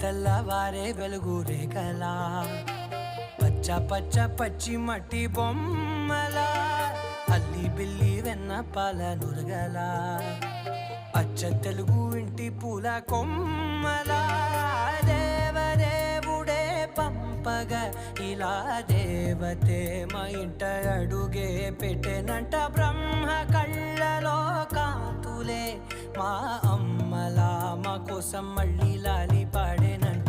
తెల్లవారే వెలుగు రేఖలా పచ్చ పచ్చ పచ్చి మట్టి బొమ్మలా అల్లి బిల్లి వెన్న పాల నురగలా అచ్చ తెలుగు ఇంటి పూల కొమ్మలా దేవదేవుడే పంపగ ఇలా దేవతే మా ఇంట అడుగే పెట్టెనంట బ్రహ్మ కళ్ళలో కాంతులే మా అమ్మలా మా కోసం మళ్ళీ లాలి పాడేనంట.